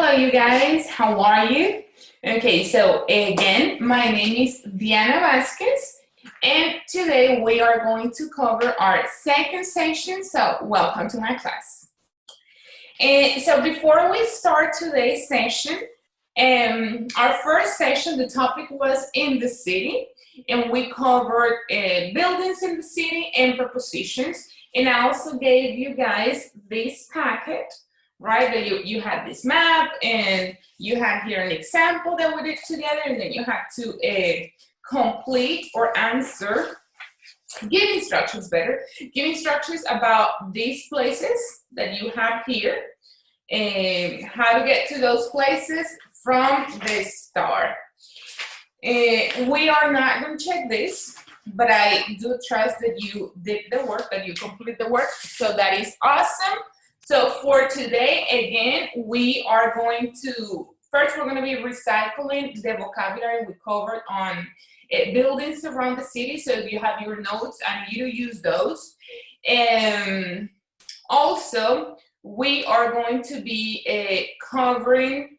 Hello, you guys. How are you? Okay, so again, my name is Diana Vasquez, and today we are going to cover our second session. So, welcome to my class. And so, before we start today's session, our first session, the topic was in the city, and we covered buildings in the city and prepositions. And I also gave you guys this packet, right? That you had this map, and you had here an example that we did together, and then you had to complete or answer, give instructions about these places that you have here, and how to get to those places from the start. We are not going to check this, but I do trust that you did the work, that you complete the work, so that is awesome. So for today, again, we are going to, first we're going to be recycling the vocabulary we covered on buildings around the city. So if you have your notes, I need you to use those. And also, we are going to be covering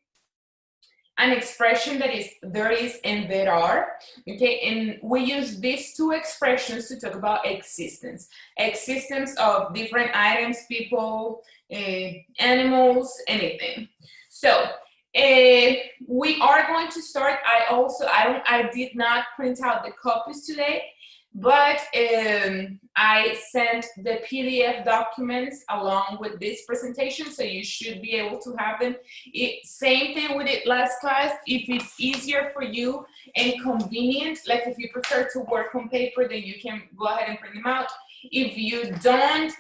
an expression that is there is and there are, okay? And we use these two expressions to talk about existence of different items, people, animals, anything. So we are going to start. I did not print out the copies today, but I sent the PDF documents along with this presentation, so you should be able to have them. Same thing we did last class. If it's easier for you and convenient, like if you prefer to work on paper, then you can go ahead and print them out. If you don't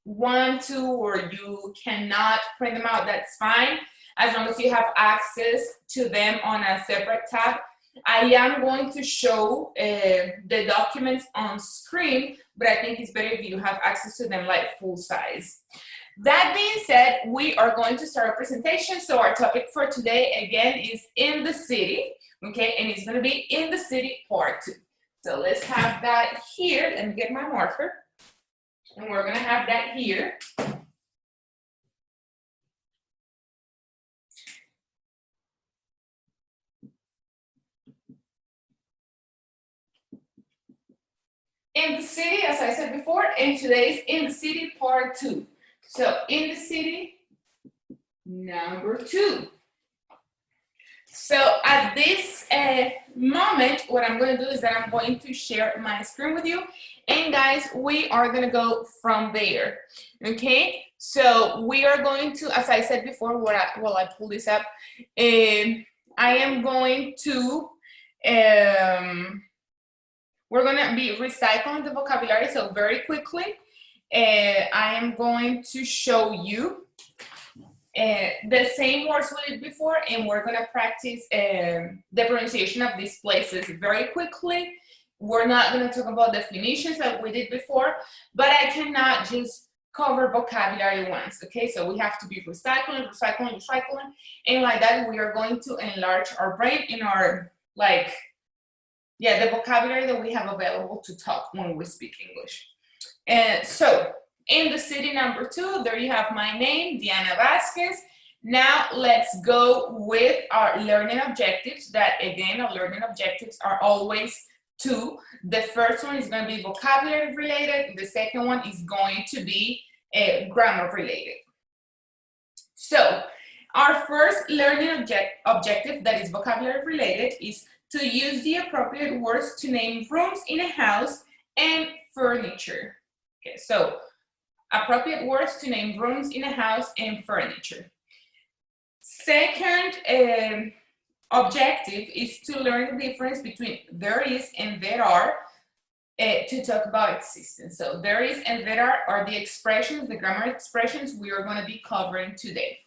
want to, or you cannot print them out, that's fine, as long as you have access to them on a separate tab. I am going to show the documents on screen, but I think it's better if you have access to them like full size. That being said, we are going to start a presentation. So our topic for today, again, is in the city, okay? And it's going to be in the city part 2. So let's have that here. Let me get my marker. And we're going to have that here. In the city, as I said before, and today's in the city part 2. So in the city, number 2. So at this moment, what I'm going to do is that I'm going to share my screen with you. And guys, we are going to go from there. Okay? So we are going to, as I said before, while I pull this up, I am going to, we're going to be recycling the vocabulary. So very quickly, I am going to show you the same words we did before, and we're going to practice the pronunciation of these places very quickly. We're not going to talk about definitions like we did before, but I cannot just cover vocabulary once, okay? So we have to be recycling, and like that we are going to enlarge our brain in our, the vocabulary that we have available to talk when we speak English. And so in the city number 2, there you have my name, Diana Vasquez. Now let's go with our learning objectives. That again, our learning objectives are always 2. The first one is going to be vocabulary related. The second one is going to be grammar related. So our first learning objective that is vocabulary related is to use the appropriate words to name rooms in a house and furniture. Okay, so appropriate words to name rooms in a house and furniture. Second objective is to learn the difference between there is and there are to talk about existence. So there is and there are the expressions, the grammar expressions we are going to be covering today.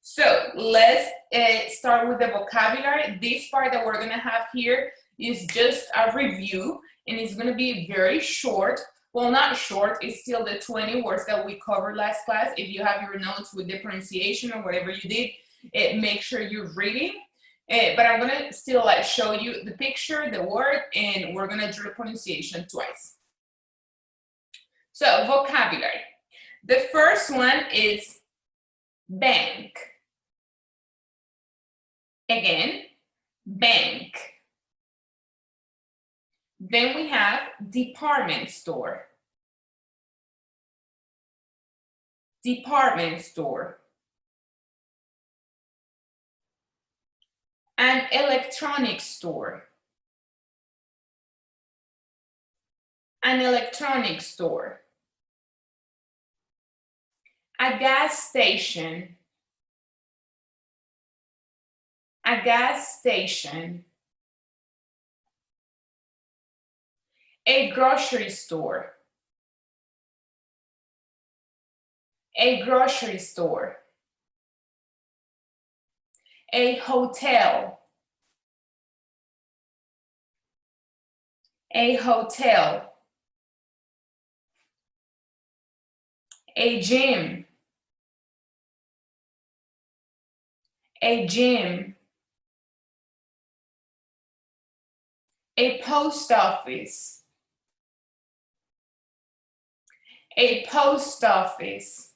So let's start with the vocabulary. This part that we're going to have here is just a review, and it's going to be very short. Well, not short, it's still the 20 words that we covered last class. If you have your notes with the pronunciation or whatever you did, make sure you're reading. But I'm going to still show you the picture, the word, and we're going to do the pronunciation twice. So vocabulary. The first one is bank. Again, bank. Then we have department store. Department store. An electronic store. An electronic store. A gas station. A gas station. A grocery store. A grocery store. A hotel. A hotel. A gym. A gym. A post office. A post office.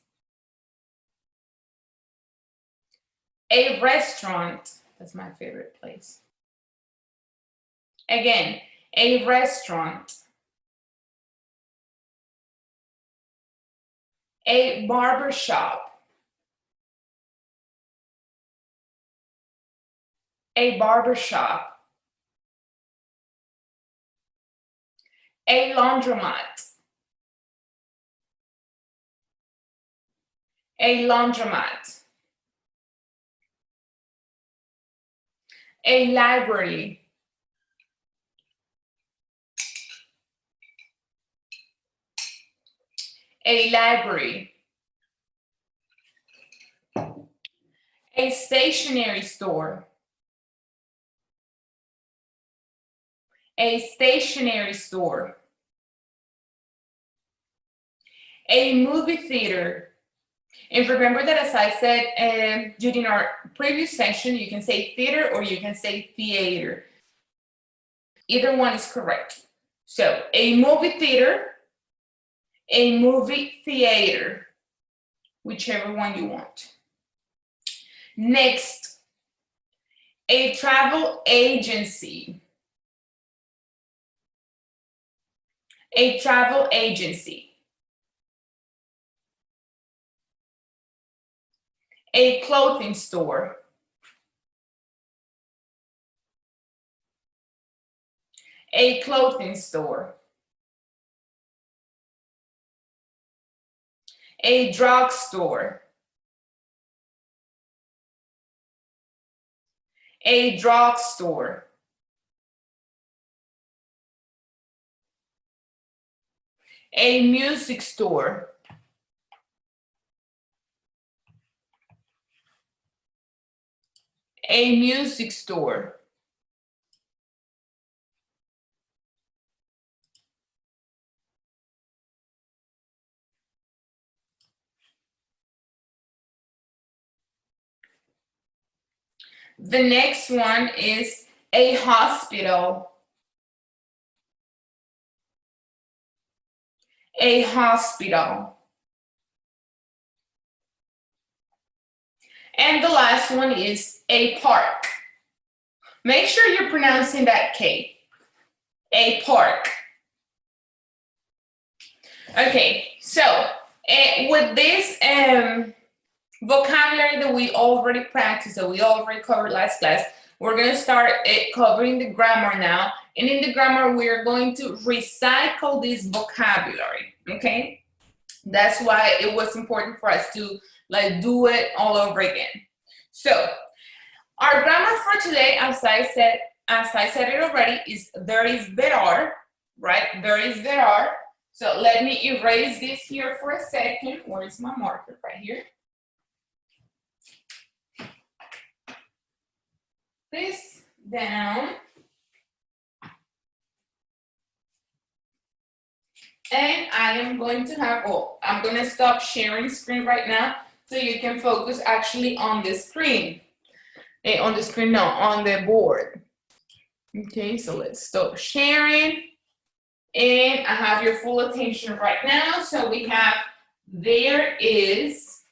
A restaurant. That's my favorite place. Again, a restaurant. A barber shop. A barber shop. A laundromat. A laundromat. A library. A library. A stationery store. A stationery store. A movie theater. And remember that, as I said during our previous session, you can say theater or you can say theater. Either one is correct. So a movie theater, a movie theater, whichever one you want. Next, a travel agency. A travel agency. A clothing store. A clothing store. A drugstore. A drugstore. A music store. A music store. The next one is a hospital. A hospital. And the last one is a park. Make sure you're pronouncing that K. A park. Okay, so with this vocabulary that we already practiced, that we already covered last class, we're going to start covering the grammar now. And in the grammar, we are going to recycle this vocabulary, okay? That's why it was important for us to do it all over again. So our grammar for today, as I said it already, is there is, there are, right? There is, there are. So let me erase this here for a second. Where's my marker? Right here. This down. And I am going to have, I'm going to stop sharing screen right now so you can focus actually on the screen. On the screen, no, on the board. Okay, so let's stop sharing. And I have your full attention right now. So we have, there is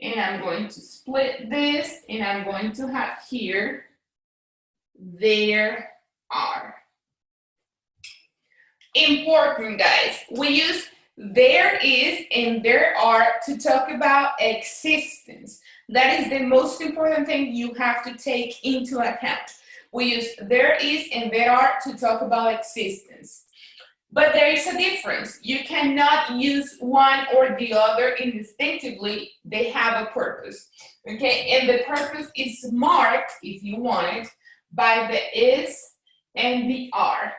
And I'm going to split this, and I'm going to have here, there are. Important, guys. We use there is and there are to talk about existence. That is the most important thing you have to take into account. We use there is and there are to talk about existence. But there is a difference. You cannot use one or the other instinctively. They have a purpose. Okay, and the purpose is marked, if you want it, by the is and the are.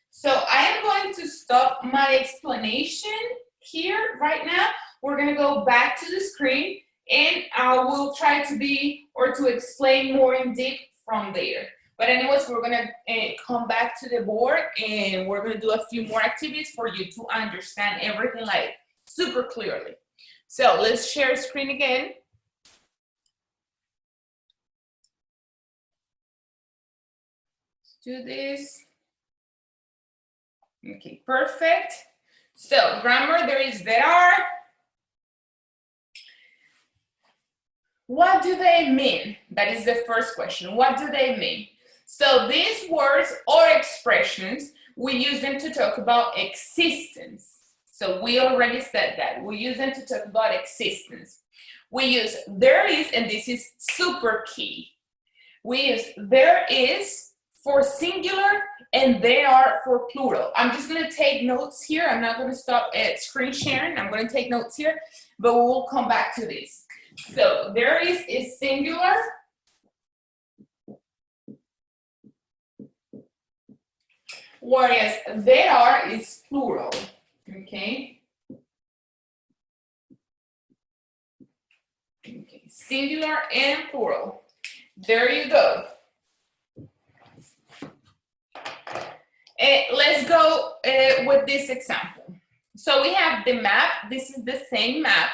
So I am going to stop my explanation here right now. We're going to go back to the screen, and I will try to be or to explain more in depth from there. But anyways, we're going to come back to the board, and we're going to do a few more activities for you to understand everything like super clearly. So let's share screen again. Let's do this. Okay, perfect. So grammar, there is, there are. What do they mean? That is the first question. What do they mean? So these words or expressions, we use them to talk about existence. So we already said that. We use them to talk about existence. We use there is, and this is super key. We use there is for singular and they are for plural. I'm just going to take notes here. I'm not going to stop at screen sharing. I'm going to take notes here, but we'll come back to this. So there is singular. Whereas they are is plural. Okay. Okay. Singular and plural. There you go. Let's go with this example. So we have the map. This is the same map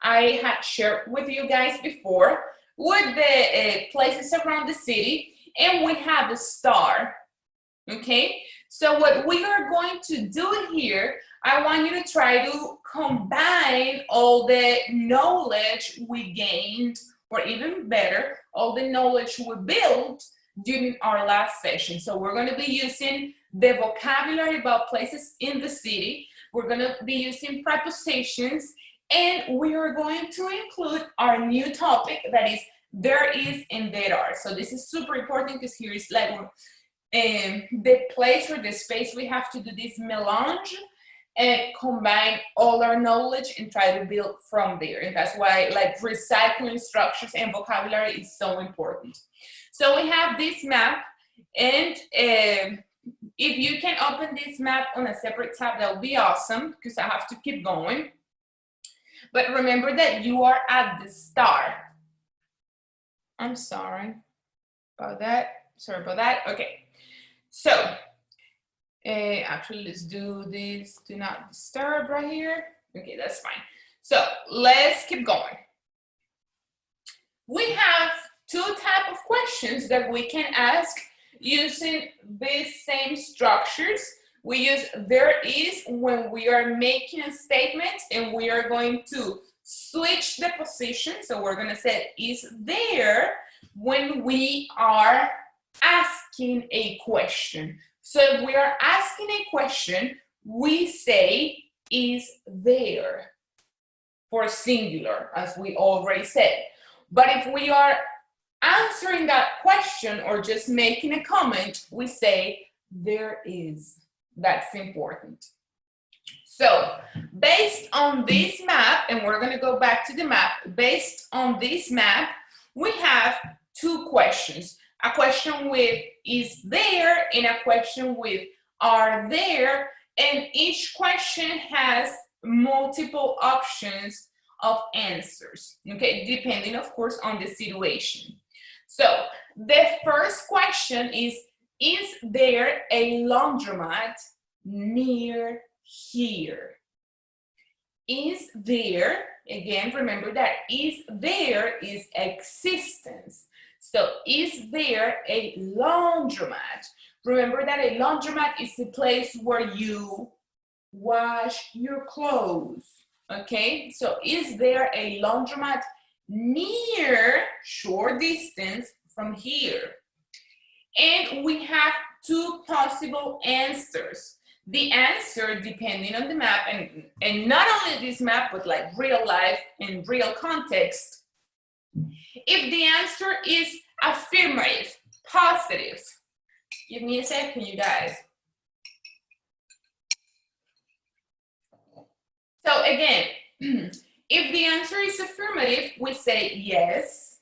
I had shared with you guys before with the places around the city, and we have a star. Okay, so what we are going to do here, I want you to try to combine all the knowledge we gained, or even better, all the knowledge we built during our last session. So we're going to be using the vocabulary about places in the city. We're going to be using prepositions, and we are going to include our new topic, that is there is and there are. So this is super important because here is like the place or the space we have to do this melange and combine all our knowledge and try to build from there. And that's why like recycling structures and vocabulary is so important. So we have this map, and if you can open this map on a separate tab, that would be awesome because I have to keep going. But remember that you are at the start. I'm sorry about that. Sorry about that. Okay. So actually, let's do this. Do not disturb right here. Okay, that's fine. So let's keep going. We have two types of questions that we can ask using these same structures. We use there is when we are making a statement, and we are going to switch the position. So we're going to say is there when we are asking a question. So if we are asking a question, we say is there for singular, as we already said. But if we are answering that question or just making a comment, we say there is. That's important. So based on this map, and we're going to go back to the map, based on this map, we have two questions. A question with is there and a question with are there, and each question has multiple options of answers, okay, depending of course on the situation. So the first question is there a laundromat near here? Is there, again, remember that is there is existence. So is there a laundromat? Remember that a laundromat is the place where you wash your clothes. Okay, so is there a laundromat near, short distance from here. And we have two possible answers. The answer, depending on the map, and not only this map, but like real life and real context, if the answer is affirmative, positive, give me a second, you guys. So again, if the answer is affirmative, we say yes,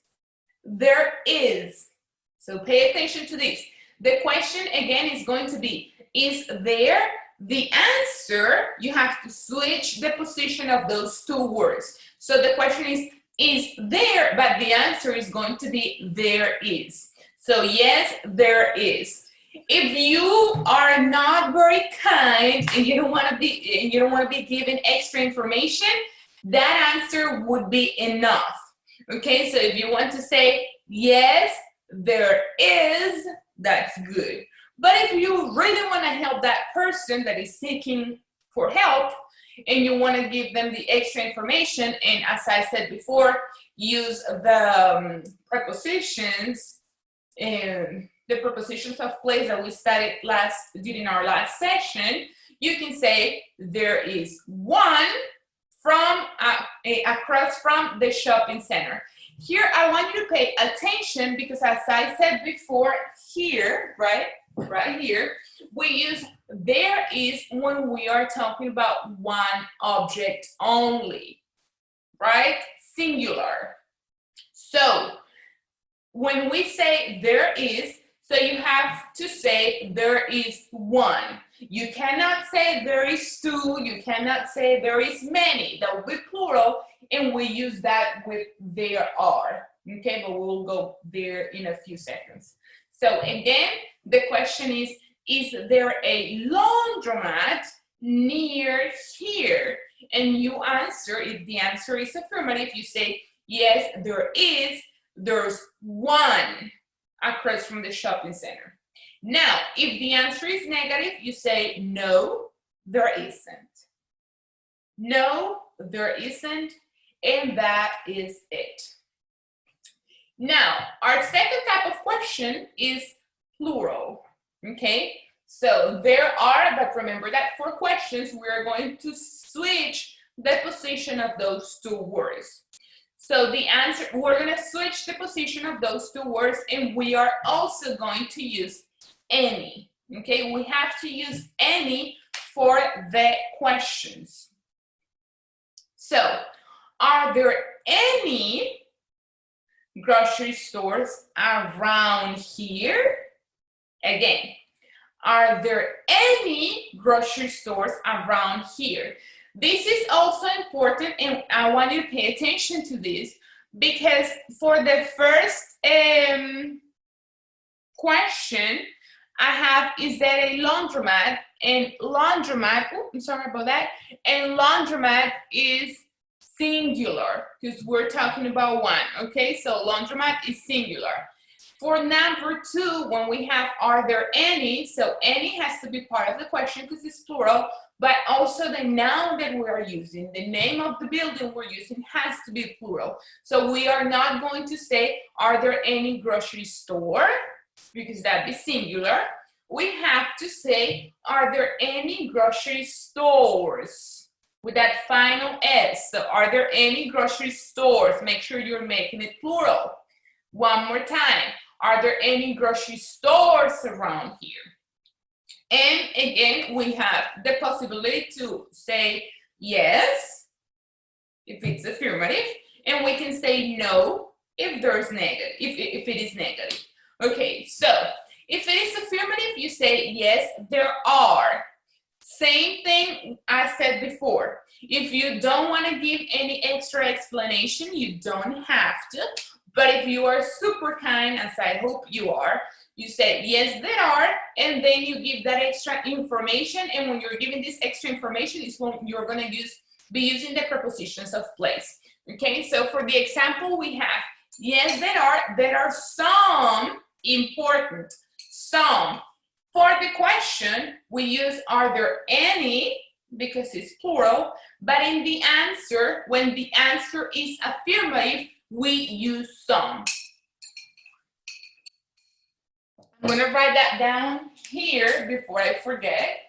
there is. So pay attention to this. The question again is going to be, is there? The answer, you have to switch the position of those two words. So the question is there, but the answer is going to be there is. So yes, there is. If you are not very kind and you don't want to be given extra information, that answer would be enough. Okay, so if you want to say yes, there is, that's good. But if you really want to help that person that is seeking for help and you want to give them the extra information, and as I said before, use the prepositions and the prepositions of place that we studied during our last session, you can say there is one from across from the shopping center. Here, I want you to pay attention because as I said before, here, right here, we use there is when we are talking about one object only, right? Singular. So, when we say there is, so you have to say there is one. You cannot say there is two, you cannot say there is many. That will be plural, and we use that with there are. Okay, but we'll go there in a few seconds. So again, the question is there a laundromat near here? And you answer, if the answer is affirmative, you say, yes, there is, there's one across from the shopping center. Now, if the answer is negative, you say, no, there isn't. No, there isn't, and that is it. Now, our second type of question is plural, okay? So there are, but remember that for questions, we are going to switch the position of those two words. So the answer, we're gonna switch the position of those two words, and we are also going to use any, okay? We have to use any for the questions. So, are there any grocery stores around here? Again, are there any grocery stores around here? This is also important, and I want you to pay attention to this because for the first question, I have, is that a laundromat? And laundromat, I'm sorry about that, and laundromat is singular because we're talking about one, okay? So laundromat is singular. For number two, when we have are there any, so any has to be part of the question because it's plural, but also the noun that we are using, the name of the building we're using has to be plural. So we are not going to say, are there any grocery store? Because that'd be singular. We have to say, are there any grocery stores? With that final S. So are there any grocery stores? Make sure you're making it plural. One more time. Are there any grocery stores around here? And again, we have the possibility to say yes, if it's affirmative, and we can say no if there's negative, if it is negative. Okay, so if it is affirmative, you say yes, there are. Same thing I said before. If you don't want to give any extra explanation, you don't have to. But if you are super kind, as I hope you are, you say, yes, there are, and then you give that extra information. And when you're giving this extra information, is when you're going to be using the prepositions of place. Okay, so for the example we have, yes, there are some important, some. For the question, we use are there any, because it's plural, but in the answer, when the answer is affirmative, we use some. I'm going to write that down here before I forget.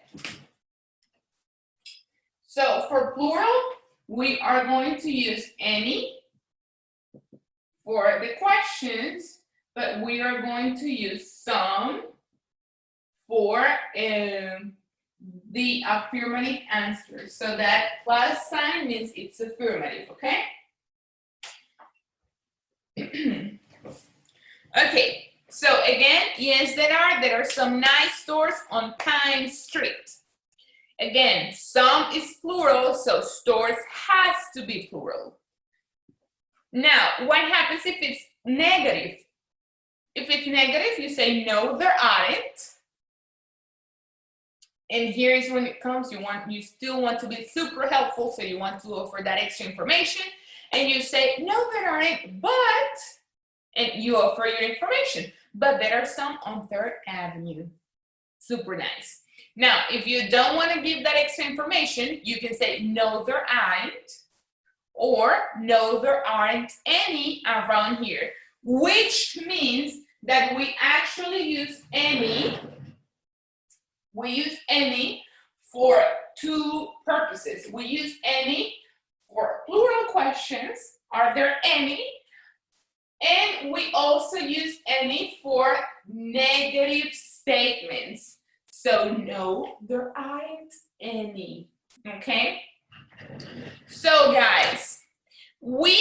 So for plural, we are going to use any for the questions, but we are going to use some for the affirmative answers. So that plus sign means it's affirmative, okay? Okay, so again, yes, there are some nice stores on Pine Street. Again, some is plural, so stores has to be plural. Now, what happens if it's negative? If it's negative, you say no, there aren't. And here is when it comes, you still want to be super helpful, so you want to offer that extra information, and you say, no, there aren't, but, and you offer your information, but there are some on 3rd Avenue. Super nice. Now, if you don't want to give that extra information, you can say, no, there aren't, or no, there aren't any around here, which means that we actually use any. We use any for two purposes. We use any for plural questions, are there any? And we also use any for negative statements. So no, there aren't any, okay? So guys, we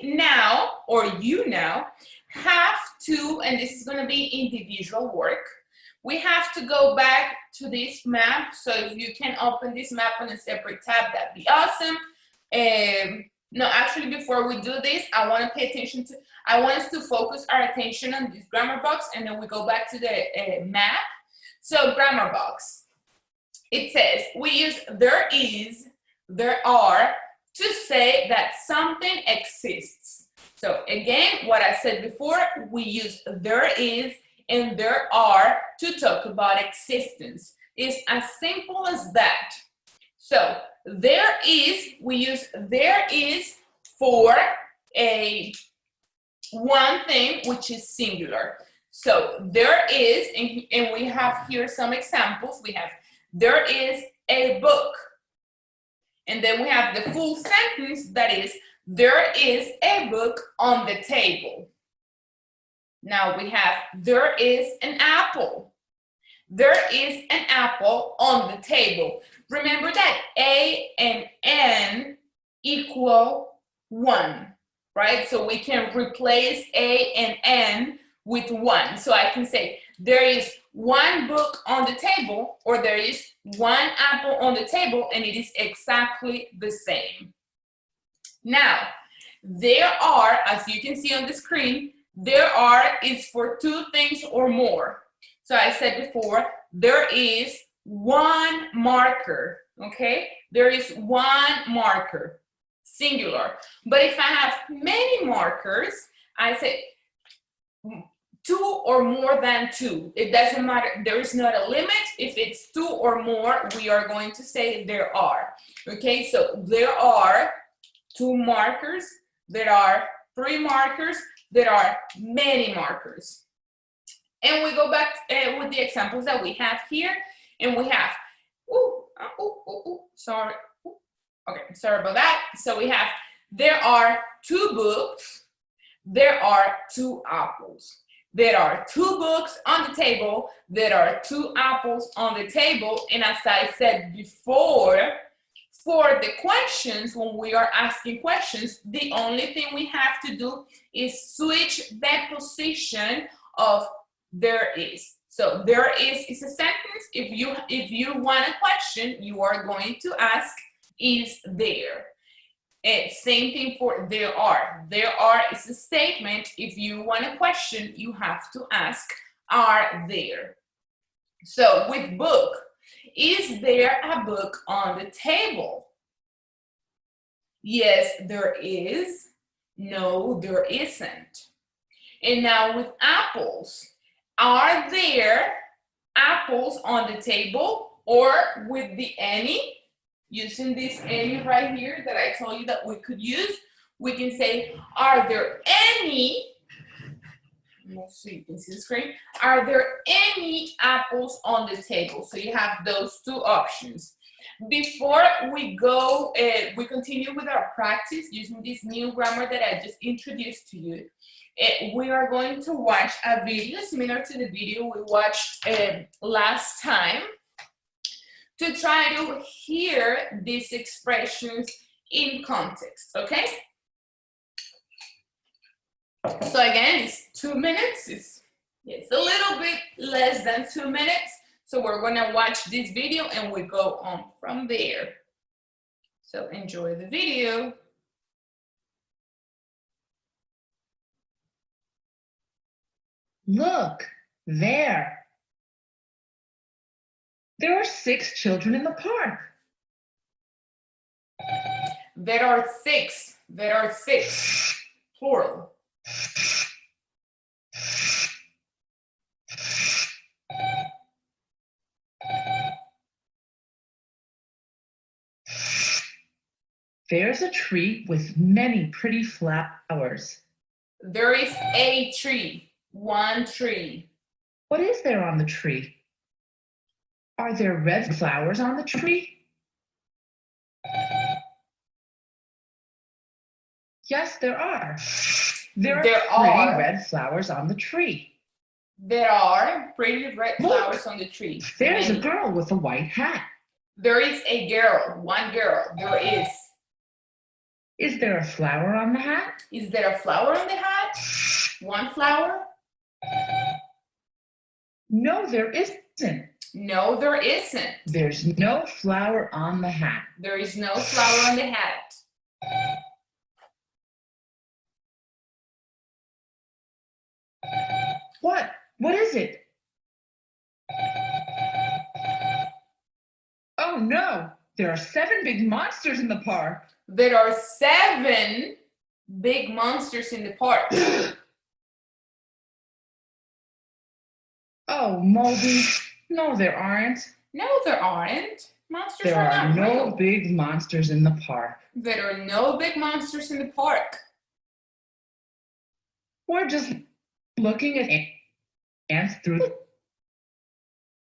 now, or you now, have to, and this is gonna be individual work, we have to go back to this map. So if you can open this map on a separate tab, that'd be awesome. No, actually, before we do this, I want us to focus our attention on this grammar box, and then we go back to the map. So grammar box, it says we use there is, there are to say that something exists. So again, what I said before, we use there is and there are to talk about existence. It's as simple as that. So there is, we use there is for a one thing which is singular. So there is, and we have here some examples. We have there is a book. And then we have the full sentence that is there is a book on the table. Now we have there is an apple. There is an apple on the table. Remember that A and N equal 1, right? So we can replace A and N with 1. So I can say there is one book on the table, or there is one apple on the table, and it is exactly the same. Now, there are, as you can see on the screen, there are is for two things or more. So I said before, there is one marker, okay? There is one marker, singular. But if I have many markers, I say two or more than two. It doesn't matter, there is not a limit. If it's two or more, we are going to say there are, okay? So there are 2 markers, there are 3 markers, there are many markers. And we go back with the examples that we have here, and we have, sorry, okay, sorry about that. So we have, there are 2 books, there are 2 apples. There are 2 books on the table, there are 2 apples on the table, and as I said before, for the questions, when we are asking questions, the only thing we have to do is switch the position of there is. So there is a sentence. If you want a question, you are going to ask is there. Same thing for there are. There are is a statement. If you want a question, you have to ask are there. So with book, is there a book on the table? Yes, there is. No, there isn't. And now with apples, are there apples on the table? Or with the any, using this any right here that I told you that we could use, we can say, are there any, so you can see the screen, are there any apples on the table? So you have those two options. Before we go, we continue with our practice using this new grammar that I just introduced to you. We are going to watch a video similar to the video we watched last time to try to hear these expressions in context, okay? So again, it's 2 minutes. It's a little bit less than 2 minutes. So we're gonna watch this video and we go on from there. So enjoy the video. Look, there. There are 6 children in the park. There are 6. There are 6. Plural. There's a tree with many pretty flowers. There is a tree. One tree. What is there on the tree? Are there red flowers on the tree? Yes, there are. There are pretty red flowers on the tree. There are pretty red flowers on the tree. There's a girl with a white hat. There is a girl. One girl. There is. Is there a flower on the hat? Is there a flower on the hat? One flower? No, there isn't. No, there isn't. There's no flower on the hat. There is no flower on the hat. What? What is it? Oh no, there are 7 big monsters in the park. There are 7 big monsters in the park. Oh, Moby, no, there aren't. No, there aren't. Monsters There are are not no real. big monsters in the park. There are no big monsters in the park. We're just looking at ants through the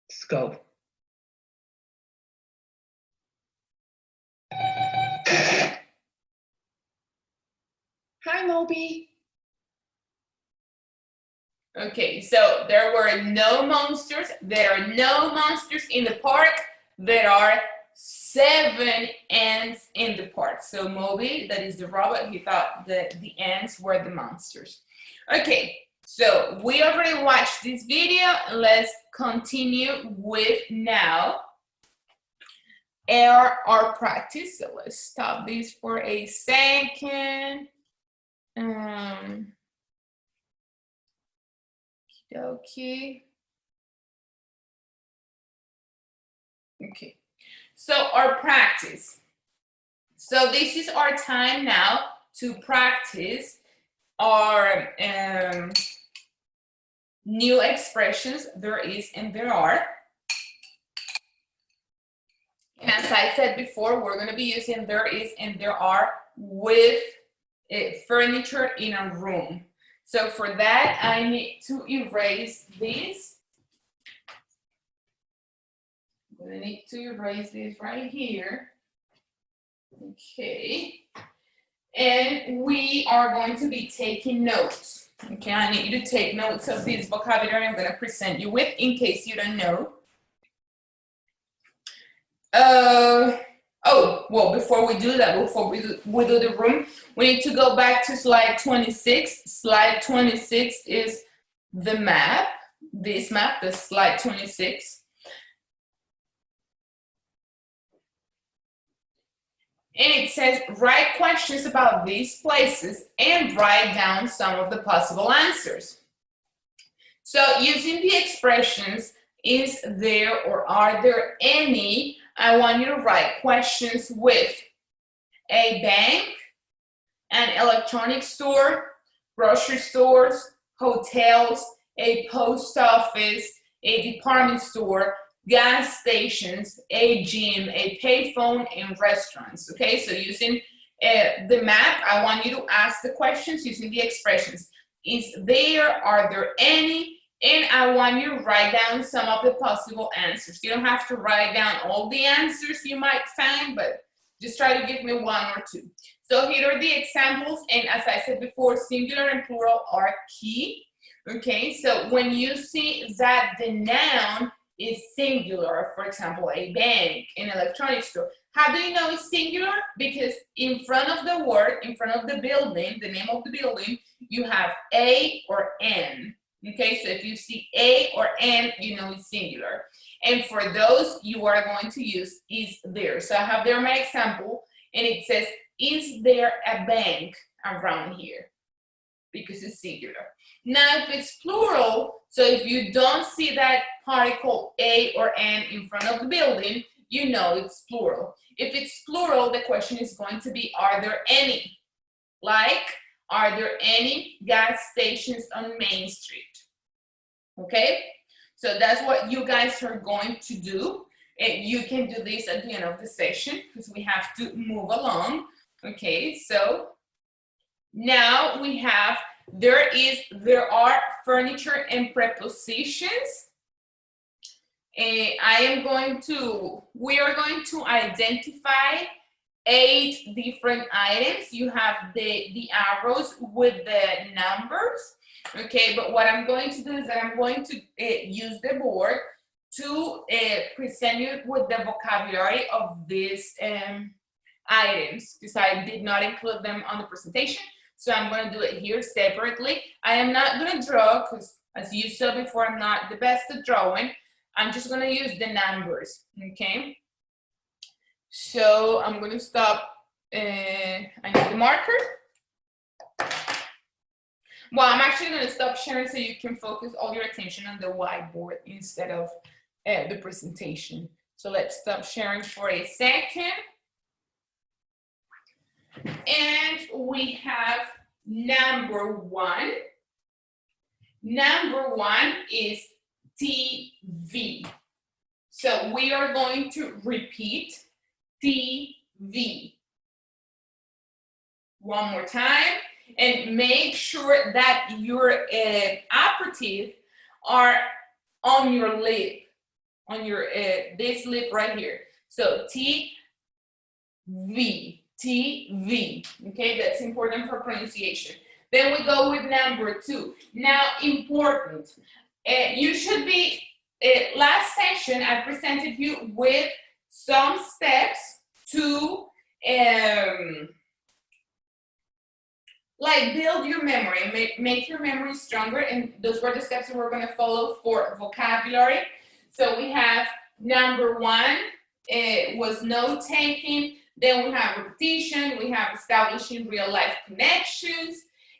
scope. Hi, Moby. Okay, so there were no monsters. There are no monsters in the park. There are 7 ants in the park. So Moby, that is the robot, he thought that the ants were the monsters. Okay, so we already watched this video. Let's continue with now our practice. So let's stop this for a second. Okay. Okay, so our practice. So this is our time now to practice our new expressions, there is and there are. And as I said before, we're going to be using there is and there are with furniture in a room. So for that, I need to erase this. I'm going to need to erase this right here. Okay. And we are going to be taking notes. Okay, I need you to take notes of this vocabulary I'm going to present you with in case you don't know. Oh, well, before we do that, before we do the room, we need to go back to slide 26. Slide 26 is the map, this map, the slide 26. And it says, write questions about these places and write down some of the possible answers. So using the expressions, is there or are there any, I want you to write questions with a bank, an electronic store, grocery stores, hotels, a post office, a department store, gas stations, a gym, a payphone, and restaurants. Okay, so using the map, I want you to ask the questions using the expressions. Is there, are there any? And I want you to write down some of the possible answers. You don't have to write down all the answers you might find, but just try to give me one or two. So here are the examples, and as I said before, singular and plural are key. Okay, so when you see that the noun is singular, for example, a bank, an electronics store, how do you know it's singular? Because in front of the word, in front of the building, the name of the building, you have a or an. Okay, so if you see a or an, you know it's singular. And for those, you are going to use is there. So I have there my example, and it says, is there a bank around here? Because it's singular. Now, if it's plural, so if you don't see that particle a or an in front of the building, you know it's plural. If it's plural, the question is going to be, are there any? Like, are there any gas stations on Main Street? Okay, so that's what you guys are going to do. And you can do this at the end of the session because we have to move along. Okay, so now we have, there are furniture and prepositions. We are going to identify 8 different items. You have the arrows with the numbers. Okay, but what I'm going to do is that I'm going to use the board to present you with the vocabulary of these items, because I did not include them on the presentation. So I'm going to do it here separately. I am not going to draw because, as you saw before, I'm not the best at drawing. I'm just going to use the numbers, okay? So I'm going to stop. I need the marker. Well, I'm actually going to stop sharing so you can focus all your attention on the whiteboard instead of the presentation. So let's stop sharing for a second. And we have number 1. Number 1 is TV. So we are going to repeat TV. One more time, and make sure that your operative are on your lip, on your this lip right here. So TV, TV. Okay, that's important for pronunciation. Then we go with number 2. Now, important. You should be. Last session, I presented you with some steps to like build your memory, make your memory stronger, and those were the steps that we're going to follow for vocabulary. So we have number 1, it was note taking. Then we have repetition, we have establishing real life connections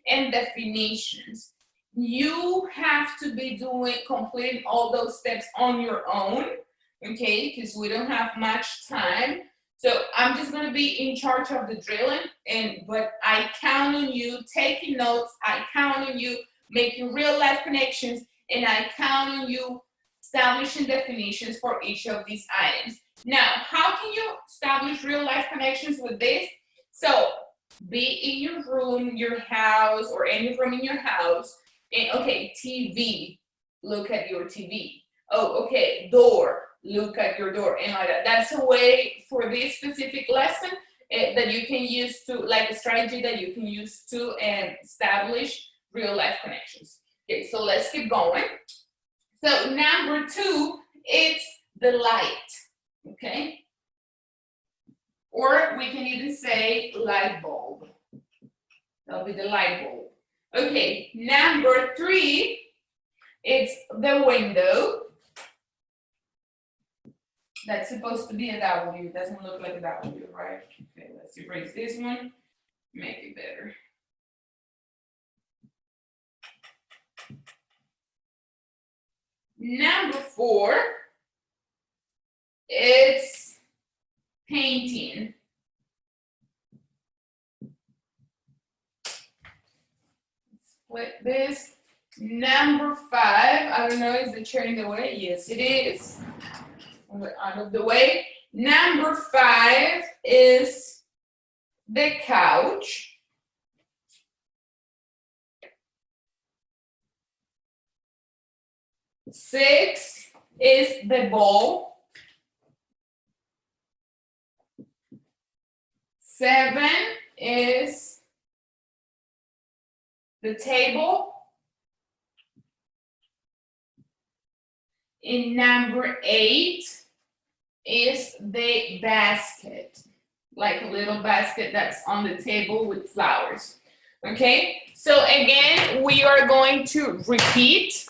and definitions. You have to be completing all those steps on your own, okay, because we don't have much time. So I'm just going to be in charge of the drilling, but I count on you taking notes, I count on you making real life connections, and I count on you establishing definitions for each of these items. Now, how can you establish real life connections with this? So be in your room, your house, or any room in your house. And, okay, TV, look at your TV. Oh, okay, door, look at your door, and like that. That's a way for this specific lesson that you can use to, like a strategy that you can use to establish real life connections. Okay, so let's keep going. So number 2, it's the light, okay? Or we can even say light bulb. That'll be the light bulb. Okay, number 3, it's the window. That's supposed to be a W. It doesn't look like a W, right? Okay, let's erase this one, make it better. Number 4, it's painting. Split this. Number 5, I don't know, is the chair in the way? Yes, it is. Out of the way. Number 5 is the couch. 6 is the bowl. 7 is the table. And number 8 is the basket, like a little basket that's on the table with flowers. Okay, so again, we are going to repeat.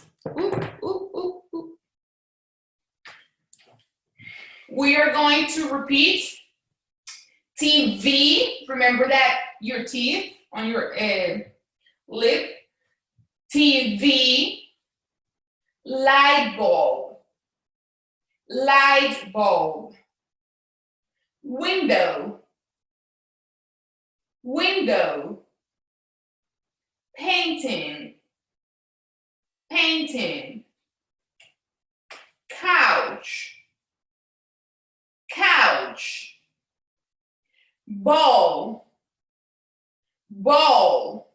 We are going to repeat TV. Remember that your teeth on your lip. TV. Light bulb. Light bulb. Window. Window. Painting. Painting. Couch. Couch. Bowl. Bowl.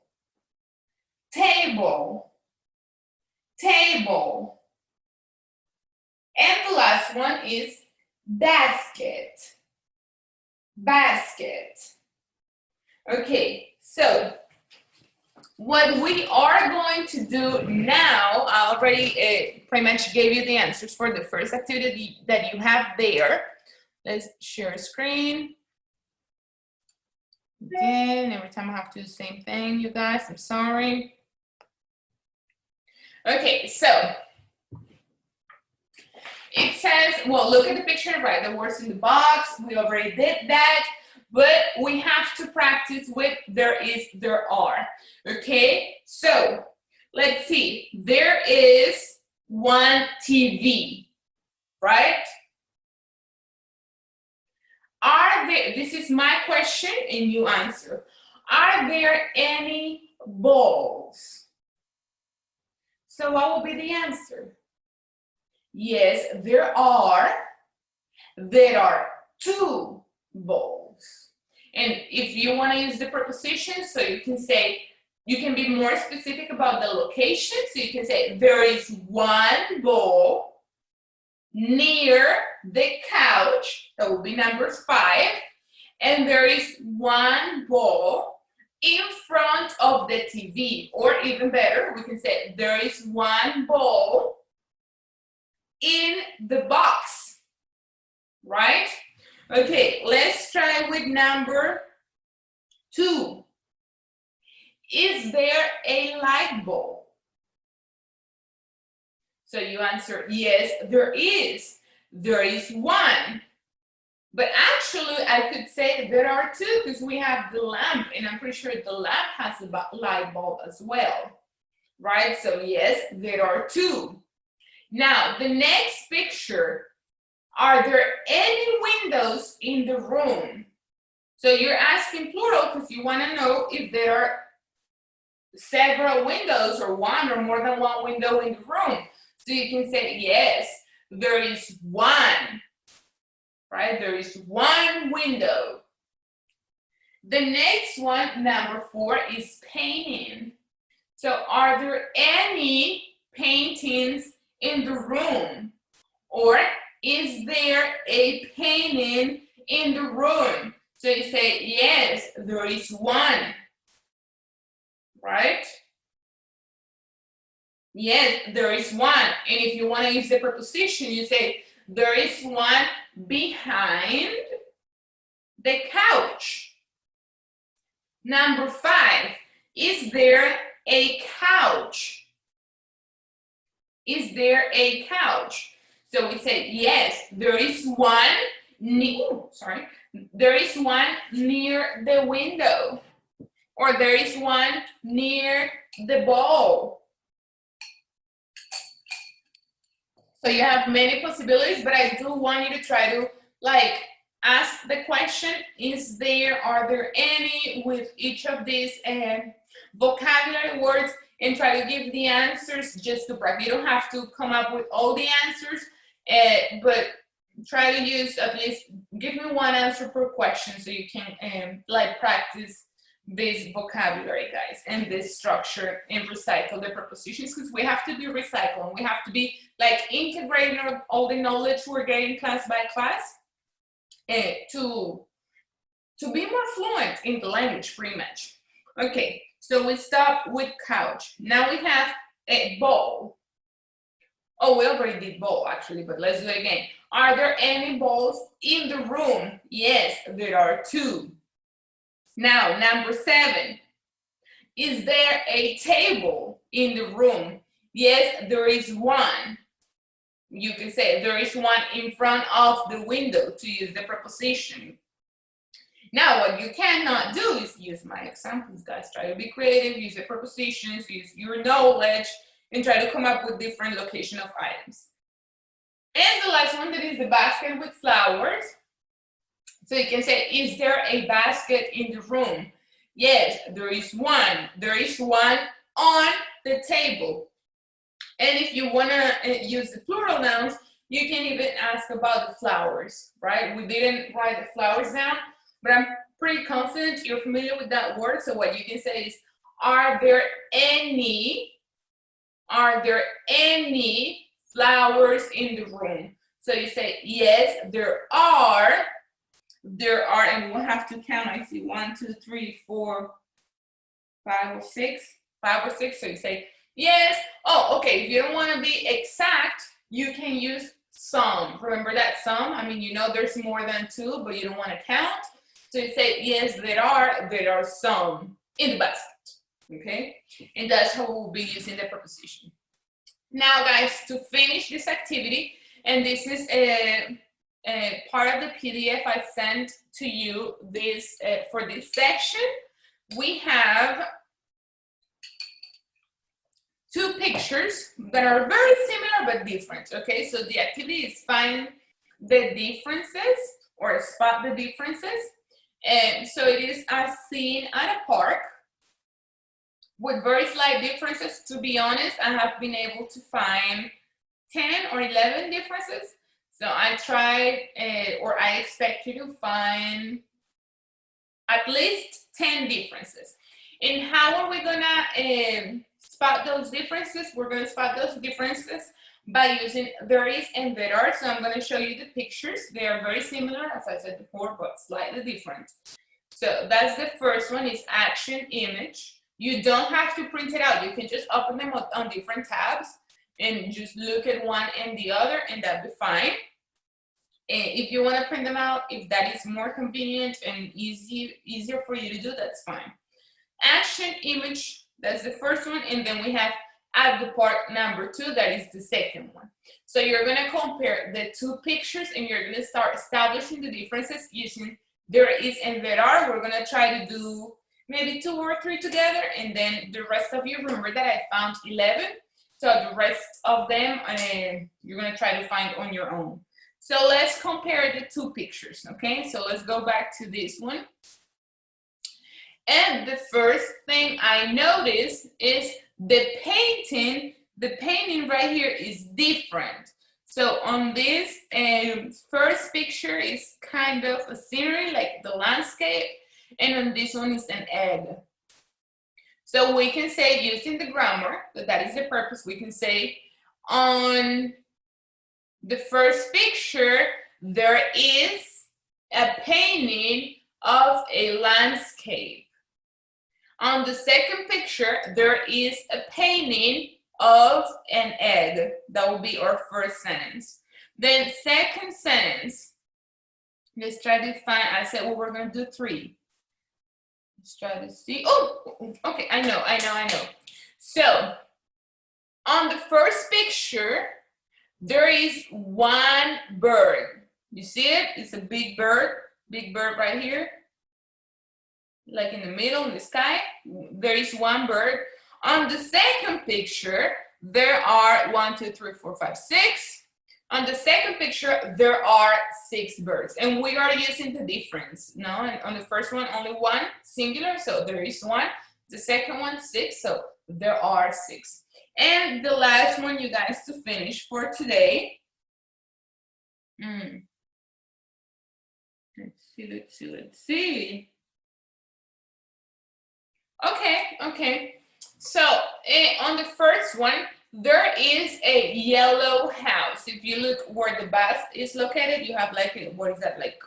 Table. Table. And the last one is basket. Basket. Okay, so what we are going to do now, I already pretty much gave you the answers for the first activity that you have there. Let's share screen. Again, every time I have to do the same thing, you guys, I'm sorry. Okay, so it says, well, look at the picture, write the words in the box. We already did that, but we have to practice with there is, there are. Okay, so let's see. There is one TV, right? Are there, this is my question and you answer. Are there any balls? So what will be the answer? Yes, there are. There are 2 balls. And if you want to use the preposition, so you can say, you can be more specific about the location. So you can say, there is 1 ball near the couch. That will be number 5. And there is 1 ball in front of the TV. Or even better, we can say, there is 1 ball in the box, right? Okay, let's try with number 2. Is there a light bulb? So you answer, yes, there is. There is 1. But actually, I could say there are 2 because we have the lamp, and I'm pretty sure the lamp has a light bulb as well, right? So yes, there are 2. Now, the next picture, are there any windows in the room? So you're asking plural because you want to know if there are several windows or 1 or more than 1 window in the room. So you can say, yes, there is 1, right? There is 1 window. The next one, number 4, is painting. So are there any paintings in the room? Or is there a painting in the room? So you say, yes, there is 1, right? Yes, there is 1. And if you want to use the preposition, you say, there is 1 behind the couch. Number 5, is there a couch? Is there a couch? So we say, yes, there is 1, there is 1 near the window. Or there is 1 near the bowl. So you have many possibilities, but I do want you to try to ask the question, are there any with each of these vocabulary words, and try to give the answers just to practice. You don't have to come up with all the answers, but try to use at least, give me one answer per question so you can like practice this vocabulary, guys, and this structure and recycle the prepositions, because we have to be recycling. We have to be like integrating all the knowledge we're getting class by class to be more fluent in the language, pretty much. Okay, so we stop with couch. Now we have a ball. Oh, we already did ball actually, but let's do it again. Are there any balls in the room? Yes, there are 2. Now, number 7. Is there a table in the room? Yes, there is one. You can say there is one in front of the window to use the preposition. Now, what you cannot do is use my examples, guys. Try to be creative, use the prepositions, use your knowledge, and try to come up with different location of items. And the last one, that is the basket with flowers. So you can say, is there a basket in the room? Yes, there is one. There is one on the table. And if you want to use the plural nouns, you can even ask about the flowers, right? We didn't write the flowers down, but I'm pretty confident you're familiar with that word. So what you can say is, are there any flowers in the room? So you say, yes, there are, and we'll have to count. I see 1, 2, 3, 4, 5 or 6. So you say, yes. Oh, okay, if you don't want to be exact, you can use some. Remember that some? I mean, you know there's more than 2, but you don't want to count. So you say, yes, there are some in the basket. Okay, and that's how we'll be using the preposition. Now, guys, to finish this activity, and this is a part of the PDF I sent to you this for this section, we have 2 pictures that are very similar but different. Okay, so the activity is find the differences or spot the differences. And so it is a scene at a park with very slight differences. To be honest, I have been able to find 10 or 11 differences. So I tried, or I expect you to find at least 10 differences. And how are we gonna spot those differences? We're gonna spot those differences by using there is and there are. So I'm gonna show you the pictures. They are very similar, as I said before, but slightly different. So that's the first one, is action image. You don't have to print it out. You can just open them on different tabs and just look at one and the other, and that'll be fine. And if you want to print them out, if that is more convenient and easier for you to do, that's fine. Action image, that's the first one, and then we have at the park number 2, that is the second one. So you're going to compare the 2 pictures, and you're going to start establishing the differences using there is and there are. We're going to try to do maybe 2 or 3 together, and then the rest of you, remember that I found 11. So the rest of them, you're going to try to find on your own. So let's compare the 2 pictures, okay? So let's go back to this one. And the first thing I noticed is the painting right here is different. So on this first picture is kind of a scenery, like the landscape, and on this one is an egg. So we can say, using the grammar, that is the purpose, we can say on the first picture, there is a painting of a landscape. On the second picture, there is a painting of an egg. That will be our first sentence. Then second sentence, let's try to find, I said, well, we're going to do 3. Let's try to see. Oh, okay, I know. So on the first picture, there is one bird. You see it? It's a big bird right here, like in the middle in the sky. There is one bird. On the second picture, there are 1, 2, 3, 4, 5, 6. On the second picture, there are 6 birds, and we are using the difference. No, and on the first one, only 1 singular, so there is 1. The second one, 6, so there are 6. And the last one, you guys, to finish for today. Let's see. Okay. So on the first one, there is a yellow house. If you look where the bus is located, you have like what is that, like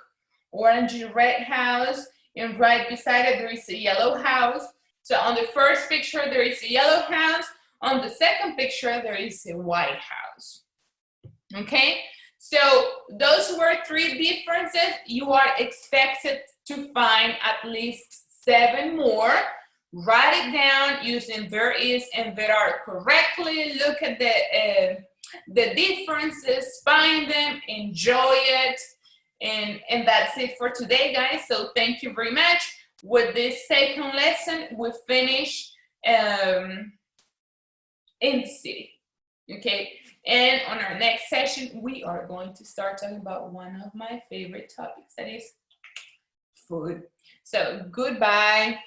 orangey red house, and right beside it there is a yellow house. So on the first picture there is a yellow house. On the second picture there is a white house. Okay, so those were 3 differences. You are expected to find at least 7 more. Write it down using there is and there are correctly. Look at the differences, find them, enjoy it, and that's it for today, guys. So thank you very much. With this second lesson, we finish in the city. Okay, and on our next session, we are going to start talking about one of my favorite topics, that is food. So goodbye.